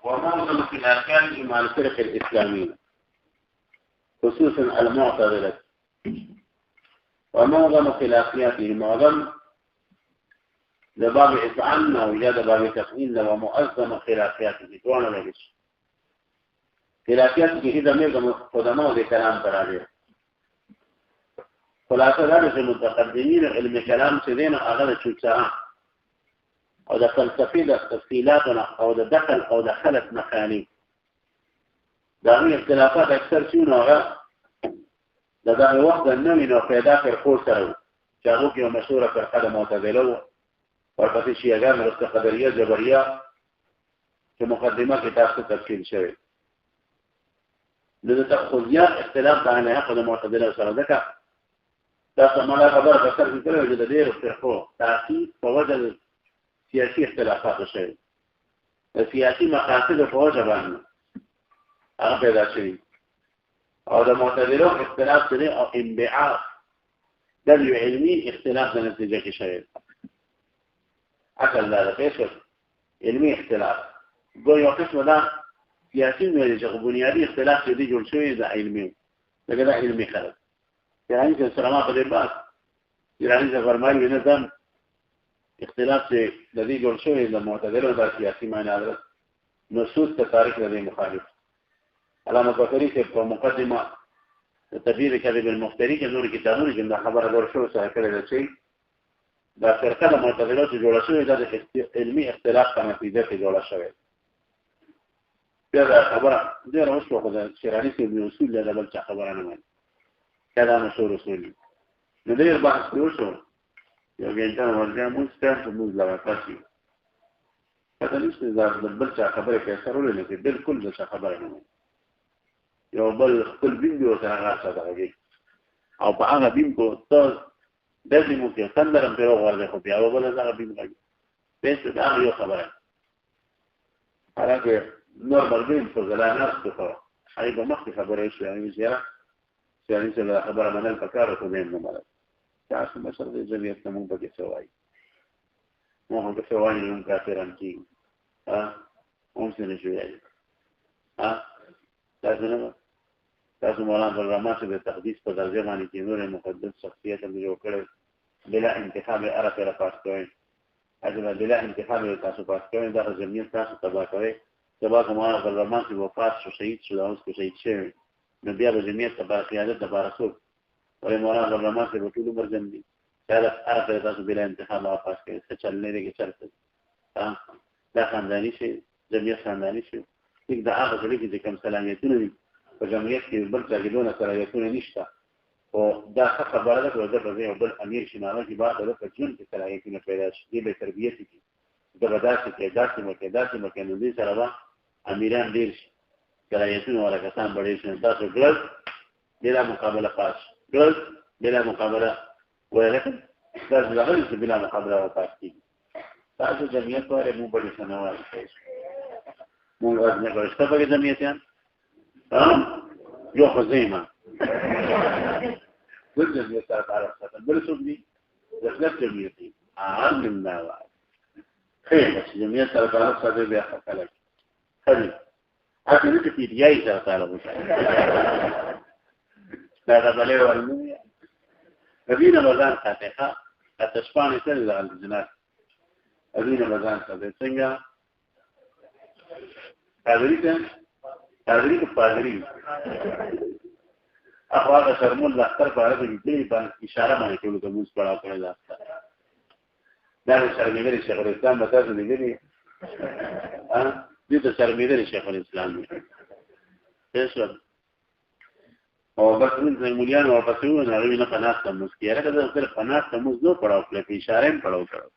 ومعظم خلافات مع الفرق الإسلامية خصوصا المعتزلة ومعظم خلافاتهم معظم لباب إطعامنا وجاد باب تقنين ومؤظم خلافاته دوانا لغيش خلافاته إذا ميرد قدماء ذي كلام تراجع خلاصة ذلك المتقدمين علم كلام سيدين أغلى شوكسان أو ده فلسفي تفصيلاتنا أو ده دخل أو دخلت مخاني داغي اختلافات أكثر شنو هذا داغي وقت النوين وفيدا في الخور سرو شاغوك يوم مشهورة في القدم معتزلة ورقتي شيئان رست قدرية جبرية كمقدمة كتاب تفصيل شوي لذا تأخذيات اختلاف عن يأخذ معتزلة وسردك تاسو ما لا خبر بسر في كله وجد دير الفرقو تأكيد فوجد سياسي اختلافات الشيء السياسي مقاصد فوجب عنه أغفى ذا شيء أو ده معتدلون اختلاف سنة أو انبعاث دلو علمي اختلاف نتيجة شيء أكل ذلك يشوف علمي اختلاف قول يوقف ده سياسي ويجب بنيادي اختلاف سيدي جول شوي ده علمي لكن ده علمي خلق يعني كالسلامات قدربات يعني فرمائي بنظام اختلاف سے لدي جوړ شوی د معتدلو د سیاسي معنی حضرت نصوص تاریخ لدي مخالف علامه بکری سے په مقدمه تبییر کذب المفتری کې نور کتابونه کې دا خبره ورو شو سره کړل چې دا فرقه د معتدلو ته جوړه شوې د علمي اختلاف په نتیجه کې جوړه شوې دا خبره ډیره وشو خو د شرعي کې اصول له بل څه خبره نه مې کله نو اصول نو ډیر بحث وشو یو ګنټه ورځه مستند موږ لا پاتې پته نشته دا بل څه خبره کې سره ولې نه بالکل څه خبره نه یو بل خپل ویډیو سره راځي او په هغه بیم کو ته داسې مو کې څنګه په ورغله خو بیا وبله هغه بیم راځي پېښه دا یو خبره هغه نورمال بیم په ځای نه ستو هغه به مخکې خبره شي يعني زیاره يعني څه خبره منل پکاره خو دې نه مله تاسو مثلا د جمعیت نمون بګه سوای مو هغه سوای نن کافران کی هم څه شوی تاسو مولانا الرحمن سے تقدیس په درجه باندې کې نور مقدس شخصیت هم جوړ کړل بلا انتخاب عرف را پاس کوي اجازه بلا انتخاب تاسو پاس کوي دا جمعیت تاسو تبا کوي سبا مولانا الرحمن سے وفات شو شهید شو اوس کو شهید شوی نو بیا د جمعیت تبا قیادت د بارسو ولې مولانا الرحمن سے ټول عمر جن دي دا عرف تاسو بلا انتخاب را پاس کوي څه چلنه دي کې چلته دا خاندانی شي جمعیت خاندانی شي یک دا هغه ځل کې کوم صلاحیتونه دي په جمعیت کې بل ځایونه صلاحیتونه نشته او دا خبره ده چې د بل بل امیر شناوه کې بعد د پجن کې صلاحیتونه پیدا شي د تربیت کې د بداسه کې داسې مکه دي سره امیران ډیر شي صلاحیتونه ولا کسان بډې شي تاسو ګل بلا مقابله پاس ګل بلا مقابله ولکن دا ځل چې بلا مقابله پاس کی تاسو جمعیت ورې مو بډې شناوه مو غواړم چې تاسو په جمعیتيان یو خزیمه بل جمعیت تعرف بل سبني دخلت جمعیتي عام الله خير بس جمعیت تعرف صدر بیا خلک خلی اته دې کې دیای تعرف دا غلې ورنه ربينا مزان فاتحه التشفاني سل على الجنات ربينا مزان فاتحه څنګه حاضری پادری اخوات شرمون لختر بارد گیتلی بان اشاره مانی کلو که موز پڑا پڑا لختر دار شرمیدر شیخ الاسلام بتاسو دیگری دیتا شرمیدر شیخ الاسلام پیشون او بس من مولیان ورپسیون اغیوی نا پناست موز کیا رکا در اختر پناست موز نو پڑاو کلی پی اشاره هم پڑاو کرو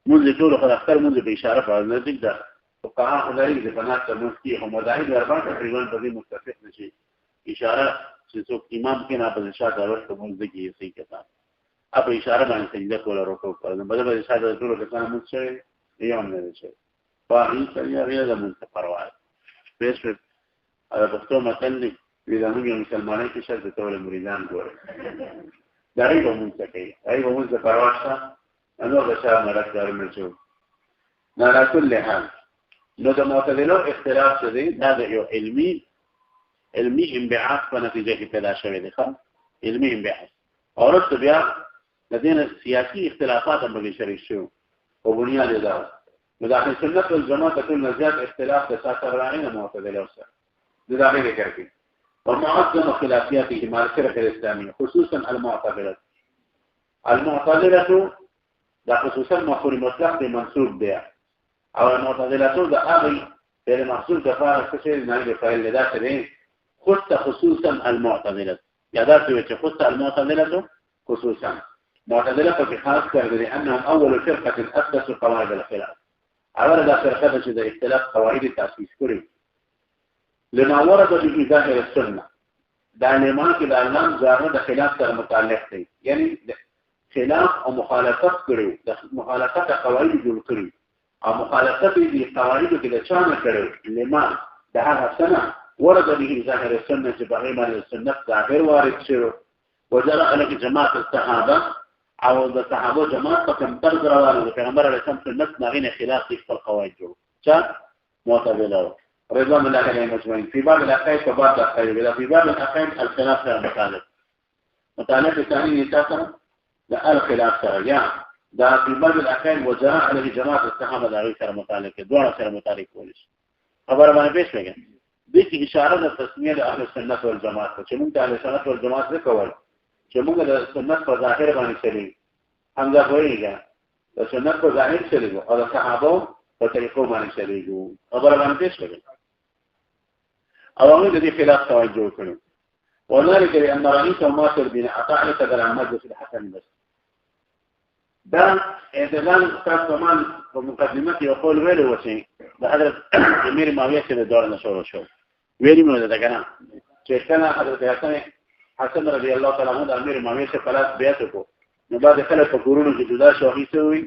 موز طول خد اختر موز پی اشاره پڑاو نزدیک در فقهاء خدای دې بنات مفتی او مذاهب اربعه تقریبا په دې متفق نشي اشاره چې څوک امام کې نه په شاته ورته مونږ کې صحیح کړه اپ اشاره باندې سجده کوله رکوع کړه بل بل شاته ټول کسان مونږ شي یوم نه شي فاهي سړي غیر د مونږ پرواز پېښ هغه پښتو متن دی د موږ مسلمانانو کې شرط ټول مریدان ګوري دا یې مونږ ته کوي هغه مونږ ته پرواز نو د شاه مرکز مرچو نه لا کل حال نو د معتزله اختلاف څه دی دا د یو علمي انبعاث په نتیجه کې پیدا شوی دی ښه علمي انبعاث اورته بیا د دین سیاسي اختلافات هم به شریک شو او بنیاد دا نو د اهل سنت والجماعت ټول نزيات اختلاف د ساترانه معتزله سره د داخله کوي ومعظم خلافياته مع الفرق الاسلاميه خصوصا المعتزله دا خصوصا مفهوم مطلق منسوب دی او المعتزله دا هغه په محصول کفاره څه نه دی فایل لدا څه خصوصا المعتزله یا دا چې خصوصا المعتزله خصوصا معتزله په خاص کړي لانهم اول فرقه اسسوا قواعد الخلاف اول دا فرقه چې د اختلاف قواعد تاسیس کړي لما ورد به ظاهر السنه دا لما کې د علم ظاهر د خلاف سره متعلق دی یعنی خلاف او مخالفت کړي د مخالفت قواعد جوړ کړي او مخالفت دي قواعد کې د چانه کړي لما ده هغه سنه ورد به ظاهر السنه چې بغیر باندې السنه ظاهر وارد شو وجرى على جماعه الصحابه او د صحابه جماعت په کوم طرز روانه د پیغمبر علیه السلام سنت نغینه خلاف دي په قواعد جوړ چا معتزله رضوان الله علیهم اجمعین فی باب العقائد فباب العقائد في باب العقائد الخلاف سره مطالب ثاني يتاثر لا الخلاف سره یا دا فی باب العقائد وجرى على جماعه الصحابه دا غیر سره مطالب دوه سره مطالب کولیش خبر باندې پیښ وګڼئ دې کې اشاره د تسمیه د اهل سنت والجماعت چې موږ د اهل سنت والجماعت څخه کول چې موږ د سنت په ظاهر باندې چلی همدا وایي د سنت په ظاهر چلی او د صحابه په طریقو باندې چلی خبر باندې پیښ وګڼئ او موږ د دې خلاف توجه وکړو وذلك لان رئيس مصر بن عطاء تدر عن مجلس الحسن بس دا اعتدال كمان بمقدمته يقول ويلو وشي ده حضرت امير معاويه سے دور نشور شو ویلی مو ده کنه چې کله حضرت حسن رضی الله تعالی عنہ د امیر معاويه سے خلاص بیعت کو نو بعد خلک په کورونو کې جدا شو هیڅوي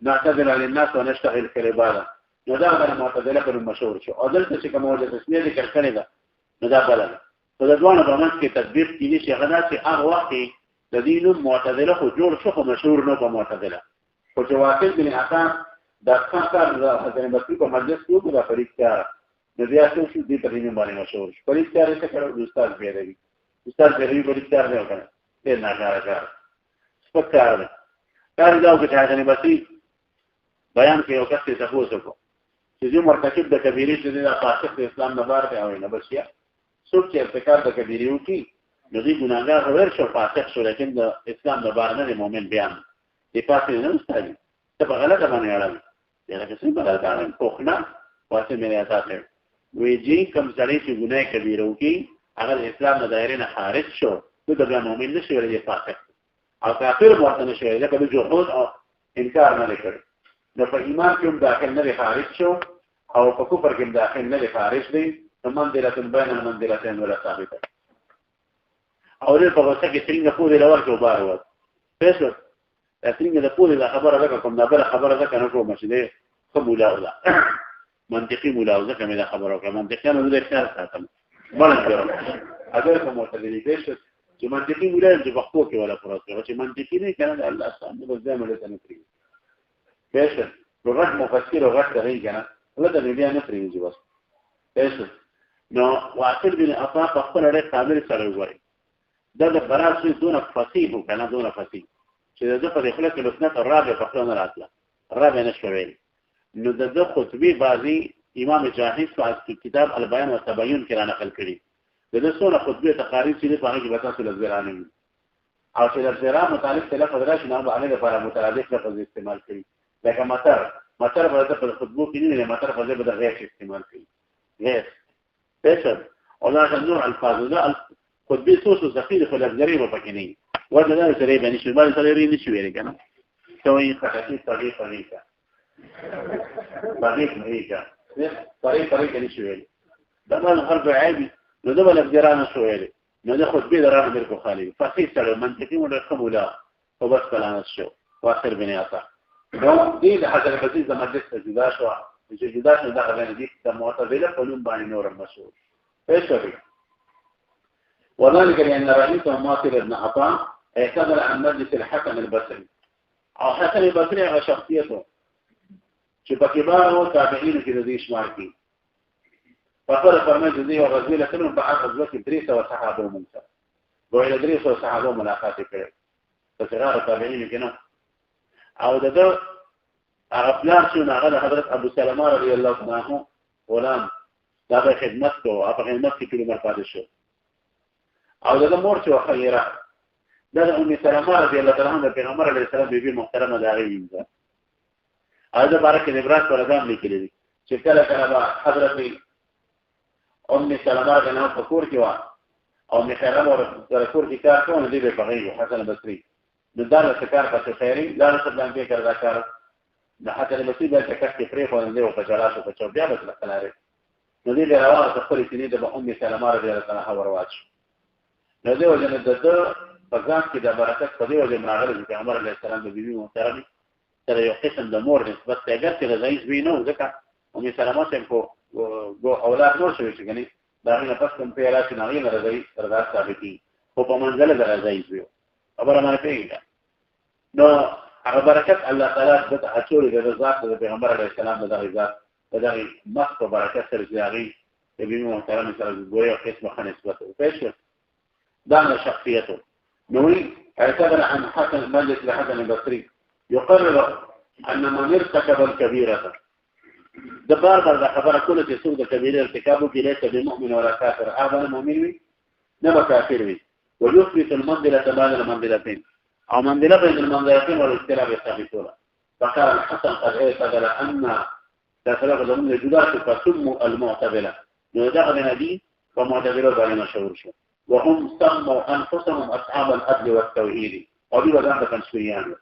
نعتذر عن الناس ونشتغل في العباده نو دا غره معتزله پر مشهور شو او دلته چې کومه د تسمیه ذکر کړی دا نو دا بلل په دوه باندې کې تطبیق کیږي چې غدا چې هغه وخت د دین معتزله خو جوړ شو خو مشهور نه په معتزله خو چې واقع بن عطا د څنګه د حضرت بصری په مجلس کې د فریقار د بیا څه شو دي په دې باندې مشهور شو فریقار څه کړو استاد بیري استاد بیري فریقار نه وکړ ته نه کار سپکار کار دا چې حضرت بصری بیان کې یو کس ته تاسو کو چې مرتکب د کبیره چې د فاسق اسلام نه بار دی او نه بشیا څوک چې ارتکاب د کبیره وکي نو دې ګناګار ور شو فاسق شو لیکن د اسلام نه بار نه مؤمن بیان دی پاتې نه استاد ته په غلطه باندې اړه دا چې څه بدل کارن پوښتنه واسه مې اساسه ویجی کم ځړې چې ګناه کبیره وکي اگر اسلام نه دایره نه خارج شو نو د مؤمن نشي ورته فاسق او کافر ورته نشي لکه د جهود او انکار نه لري نو په ایمان کې هم داخل نه خارج شو او په کفر کې داخل نه خارج دي منزله بین المنزلتين ولا ثابته او دې په واسطه کې څنګه پوری لور کې وبار و پېښه څنګه د پوری د خبره ده کوم نه بل خبره ده کنه کوم چې دې قبول او لا منطقي ملاحظه کومه ده خبره کوم منطقي نه ده خیال ساتم بل کړم اگر کوم متدلی پېښه چې منطقي ملاحظه په خپل کې ولا پروت چې منطقي نه کنه الله سبحانه و تعالی له تنفري پېښه لغت مفسر او غت دی کنه ولته بیا نه پریږي بس پېښه نو واصل بن عطاء خپل لري قابل سره وایي دا د براسي دون فصیح کنه دون فصیح چې د په خلک له سنت الرابع په خلونه راتله الرابع نشوي نو د خطبه بعضی امام جاهز په کتاب البیان والتبیین کې را نقل کړي د څونه خطبه تقاریر چې په هغه کې تاسو لزرانه او چې د زرا متعلق ته لفظ راشي نو باندې لپاره مترادف لفظ استعمال کړي لکه مطر په خطبه کې نه مطر په ځای د غیر استعمال کړي غیر پېښه او دا څنګه الفاظ ده خطبه سوسو ذخیره په لګري په پکې نه وجه دا سره به نشي باندې سره لري نشي ویل کنه توي خطي طریقه طریقه نشي ویل دا نه خلق عادي نو دا بل ګرانه شو ویل نو دا خطبه درانه مرکو خالي فصیح سره منطقي مرکب ولا او بس کلام شو واخر بني عطا نو دې د حضرت عزیز مجلس جدا شو چې جدا شو دا غوښنه دي د معتزله په نوم باندې نور مشهور پېښوي وذلك لأن رئيس ماطر بن عطاء اعتذر عن مجلس الحسن البصري او حسن البصري على شخصيته چې په کبار او تابعین کې د دې شمار کې فقره فرمایي د دې غزوه له کلم په هغه غزوه کې 300 صحابه ومنځه وایي 300 صحابه ملاقات کړي په صغار تابعین کې نه او دغه پلان شو هغه حضرت ابو سلمہ رضی الله عنه غلام دا په خدمت کو په خدمت کې کلمه پاتې شو او دغه مور چې خیره دا ام سلمہ رضی الله عنها د پیغمبر علیه السلام بیبي محترمه دا غوینځه هغه بارکه نبرات ولدان لیکلي دي چې کله کله حضرت ام سلمہ غنه فکر کې وا او مخرم ور کور کې کار کوي دی په غیو حسن بصری د دار څخه په خیري لا رسول الله کې کړه کار د حسن بصری د څخه پرې خو نه او په جلاسو په چوب بیا بس لاره نو دې راوړل خپل سینې د ام سلمہ رضی الله عنها ورواچ نو دې وجه د فزان کې د برکت په دې وجه راغلی چې پیغمبر علیه السلام د بیبي محترمه سره یو قسم د مور نسبت ته اگر چې غزایز وینو ځکه ام سلمہ څنګه کو اولاد نور شوی چې کني دا نه پس کوم پیرا چې نه راځي سردا ثابتي او په منځله د غزایز ویو خبره مې پیږه نو هغه برکت الله تعالی د اچول د رضا د پیغمبر علیه السلام د غزا دغه مخ په برکت سره ځاغي د بیبي محترمه سره ګویا قسمه خنسبت او پېښه دا شخصیته نوي اعتبر عن حسن مجلس لحسن البصري يقرر أن من ارتكب الكبيرة دبار بعد خبر كل تسود الكبيرة ارتكابه ليس بمؤمن ولا كافر هذا المؤمن نبى كافر ويثبت المنزلة بين المنزلتين أو منزلة بين المنزلتين والاختلاف يثبتون فقال الحسن قد اعتبر أن تفرق ضمن الجدار فسموا المعتبلة ندخل هذه فمعتبلة بين مشهور شو وهم سموا أنفسهم أصحاب العدل والتوحيد وبيبقى ذنب تنشريان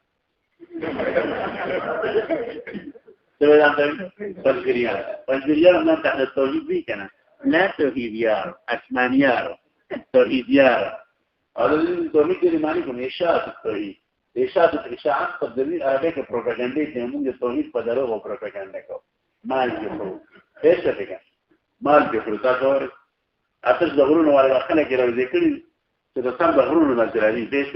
فنشريان من تحت التوحيد بي كنا لا توحيديار أسمانيار توحيديار هذا التوحيد اللي معنيكم إشاعة التوحيد إشاعة تقدمين أرابيك بروباقاندي تنمون التوحيد فدروه وبروباقاندكو مال بيخرو ايش تفكر مال بيخرو تاكور اتش دغرونو ولا خلک راځي کړي چې د سم دغرونو نظرالي دیش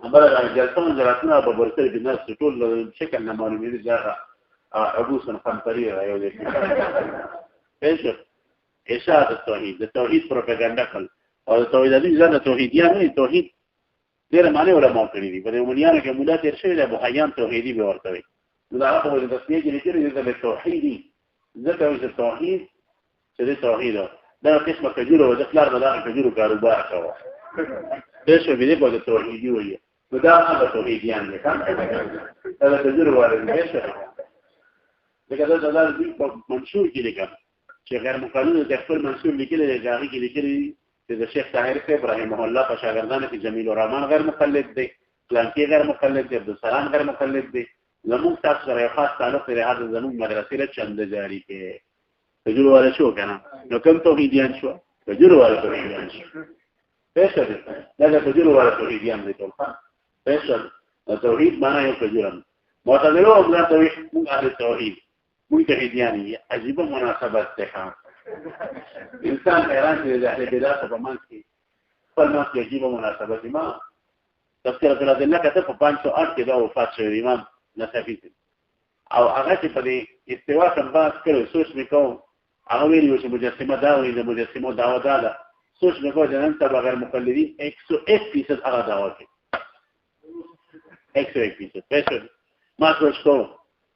امبره جلسون جلسنا په ورته کې ناس ټول شکل نه معلومي دي ځکه ابو سن خمطري رايو دي ايش اشاعه التوحيد پروپاګاندا کول او توحید دې ځنه توحیدیان نه توحید ډېر معنی علماء کړی دي په مونیانو کې مولا تیر شوی د بوحیان توحیدی به ورته وي دا هغه د تسمیه کې لري د توحیدی ځکه چې توحید چې توحید دا قسمه کجورو او د خلار بداغه کجورو کاروبار کوي دې شو به د توحیدی وي دا هغه توحیدیان دي دا کجورو وایي دې شو دا د منشور کې لیکل چې غیر مقنون د خپل منشور لیکل دی هغه کې لیکلي چې د شیخ طاهر ابراهیم الله په شاګردانو کې جمیل الرحمن غیر مقلد دی پلانکی غیر مقلد دی عبدالسلام غیر مقلد دی زموږ تاسو سره خاص تعلق لري هغه زموږ مدرسې له چند جاری کې تجربه ولا شو کنه نو کوم توحیدیان شو تجربه ولا توحیدیان شو پېښه دا تجربه ولا توحیدیان دي ټول پېښه توحید معنی یو تجربه معتزله او بل توحید موږ اهل توحید موږ توحیدیان عجیب مناسبت ده انسان حیران دی د اهل بدعت په منځ کې خپل منځ کې عجیب مناسبت ما تفسیر الادله کته په 508 کې دا وفات شوی امام نصفی او هغه چې په دې استوا څنګه کړو سوچ وکاو هغه ویلو چې مجسمه دا وایي د مجسمه داوا ده سوچ وکاو چې نن تبع غیر مقلدین 101% هغه داوا کوي 101% پېښه ما سوچ کوم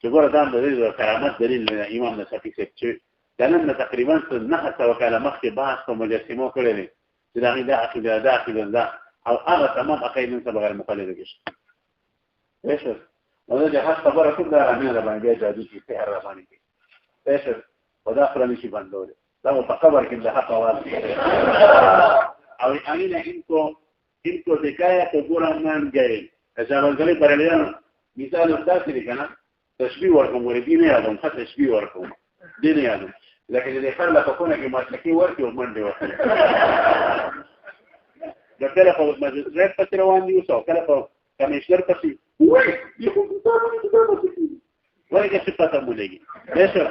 چې ګوره دا د کرامت دلیل امام نصفی څخه دنه تقریبا نه څه وکاله مخکې بحث په مجسمه کړی دی چې دا غي عقیده ده او هغه تمام عقیده تبع غیر مقلد کې پېښه نو دا هڅه خبره کوم دا رامي ده باندې جادو کې سحر را باندې پېښه خدا خپل نشي باندې دا په خبر کې ده حق واضح او اني انکو حکایت ګوران غي ځاوځلې پرلیان مثال استاد لري کنه تشبيه ورکوم ورې نه یادوم خاص تشبيه ورکوم دي نه یادوم لکه دې خلک په کونه کې مسلکی ورکي او منډه ورکي دا کله په مجلس په روان دي او کله په کمشنر پسې وای یو څه څه پته مولېږي ایسه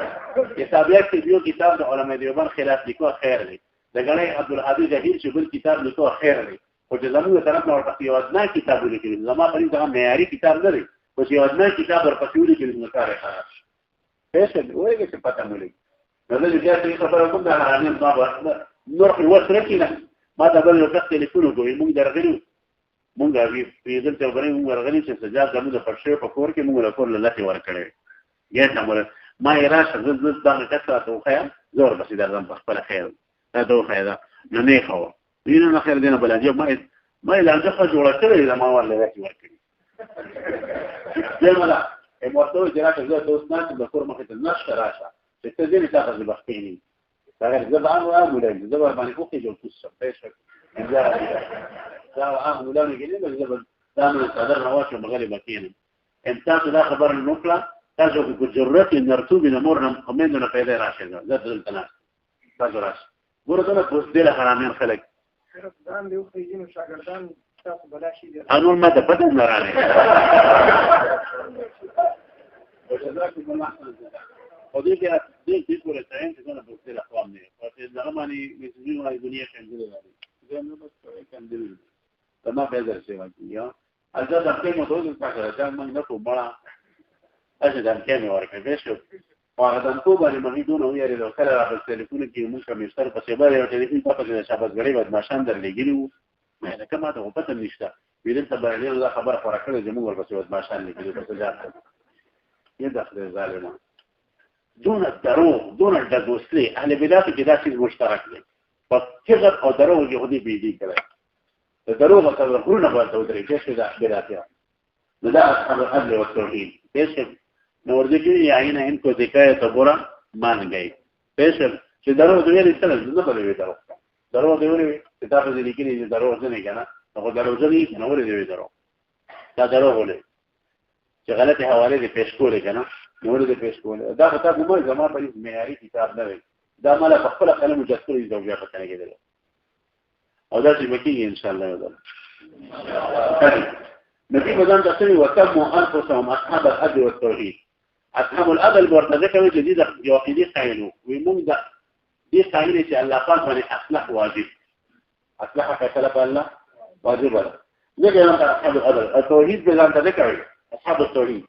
حسابيات کې یو کتاب د علماء دیوبند خلاف لیکو خیر دی د غنی عبدالحدی جهیل چې بل کتاب لیکو خیر دی او چې زموږ طرف نه ورته یو ځنا کتاب لیکل زما په دې ځای معیاري کتاب نه دی او چې یو ځنا کتاب ورپسې لیکل نو کار خلاص فیصل وایي چې پته مولي نو زه بیا څه خبره کوم دا حرامین ما نور وسره کینه ما ته بل وخت ټلیفون وکړي موږ درغلو مونږ په دې ته ورغلي موږ ورغلي چې سجاد زموږ د پښې په کور کې موږ له کور له لته ورکړې یا څنګه ما یې راشه زړه دا کثرت او خیر زور بس دا زم په خپل خیر دا دوه خیر نه نه خو وینه نه خیر دینه بل ما لا ځخه جوړه کړې دا ما ورله راځي ورکړي زموږه امورته چې راځي زه دوست نه د کور مخې ته نشه راشه چې ته دې تاسو د بخښنی دا زبان او امولای زبر باندې کوخي جوړ څه پېښه دا عام ولانه کې نه زبر دا نو صدر نواشه مغرب کېنه امتاز دا خبر نوکلا تاسو کو جرأت نرتوب نمرنا قمندنا پیدا راشه دا دلته تاسو راشه ګوره دا پوس دې حرامین خلک ځان دی خو یې نو شاګردان تاسو بلاشي دي انو ما ته پته نه راغلی او دې کې دې کولای ته چې دا پوس دې اقوام نه او چې دا معنی مسجد وای دنیا څنګه دی دا نو بس کندل تما پیدا شي یا اځه د خپل موضوع په اړه دا موږ نه کومه اځه د کیمه ورکه به شو هغه د کو باندې مې دونه ویری د کله راځي ټلیفون کې موږ کمیشتر په سیبه یو ټلیفون په پاتې شابه غړي بعد ماشان درلګلو مې دا کومه ته په پته نشته ویل ته باندې دا خبر خورا کړې چې موږ ورپسې بعد ماشان لګلو په ځای یې داخله ظالما دون الدروغ دون الدغوسلي اهل بدعت کې دا څه مشترک دي په کذب او دروغ يهودي بيدي کړي الدروغ مثلا غرونه باندې ودري چې دا بدعتيان دا اصحاب العدل والتوحيد ايش نورځي کې یعنی انکو ذکر ته ګورا مان گئی پېښه چې دروغ دی ویل څه نه بلوي دروغ دی ویل چې تاسو دې لیکلي چې دروغ نه کنه هغه دروغ نه نور دی دروغ دا دروغ ولې چې غلطه حواله دې پېښ کولې کنه نور دې پېښ کولې دا کتاب مو زما په معیاري کتاب نه وي دا مال په خپل قلم مجسوري زوجه په څنګه کېدل او دا چې مکیږي ان شاء الله ودا نبي مدام تسمي وسموا انفسهم اصحاب العدل والتوحيد اصحاب العدل ورته کوي چې د یوقیدی قایلو وي موږ د دې قایل چې الله پاک باندې اصلح واجب اصلح کله الله واجب ولا دغه اصحاب العدل التوحيد بلان ته کوي اصحاب التوحيد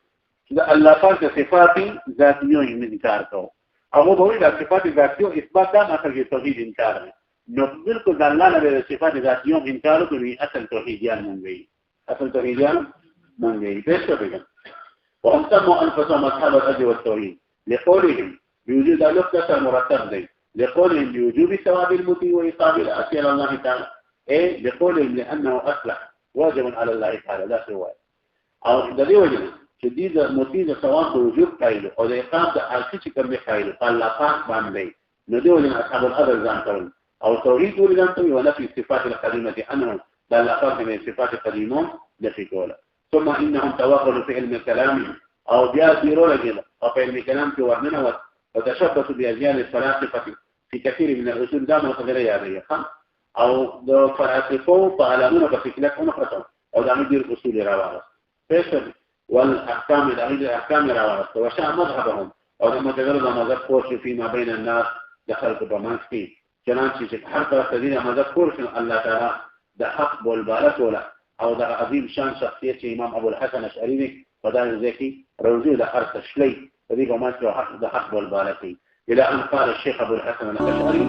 دا الله پاک صفات ذاتیو انکار کوي هغه به وي د صفات ذاتیو اثبات دا اصل کې توحید انکار نه نو بالکل د الله نه د صفات ذاتیو انکار کوي اصل توحیدیان مونږ اصل توحیدیان مونږ به څه وکړي وأقسموا أنفسهم أصحاب الأجر والتوحيد لقولهم بوجود لفظة مرتب دي لقولهم بوجوب ثواب المطيع وإصاب الأسير الله تعالى إيه لقولهم لأنه أصلح واجب على الله تعالى لا سواء أو ده دي وجه شديد مطيع ثواب بوجوب قائله أو ده إقام ده حالكي كم قائله قال لا فاق بان دي ندي وجه أصحاب الأجر زانتون أو توحيد ولدانتون ونفي الصفات القديمة أنهم لا فاق من الصفات القديمة لفكوله ثم إنهم توغلوا في علم الكلام أو بيروا لجل أو في علم الكلام في ورننا وتشبثوا بأجيال الفلاسفة في كثير من الأصول دام وقدرية عليها أو دو فلاسفوا فعلمون بفكلات ونقرتهم أو دام يدير الأصول روارس فيشل والأحكام الأحكام روارس وشاء مذهبهم أو لما تجرد مذهب قرش فيما بين الناس دخلت بمانسكي جنانشي حتى تدين مذهب قرش الله تعالى ده حق بالبالة ولا او دا عظیم شان شخصیت امام ابو الحسن اشعری فدان ذکی روزي د ارث شلی دې کومه چې حق د حق والبالتي الى ان قال الشيخ ابو الحسن الاشعري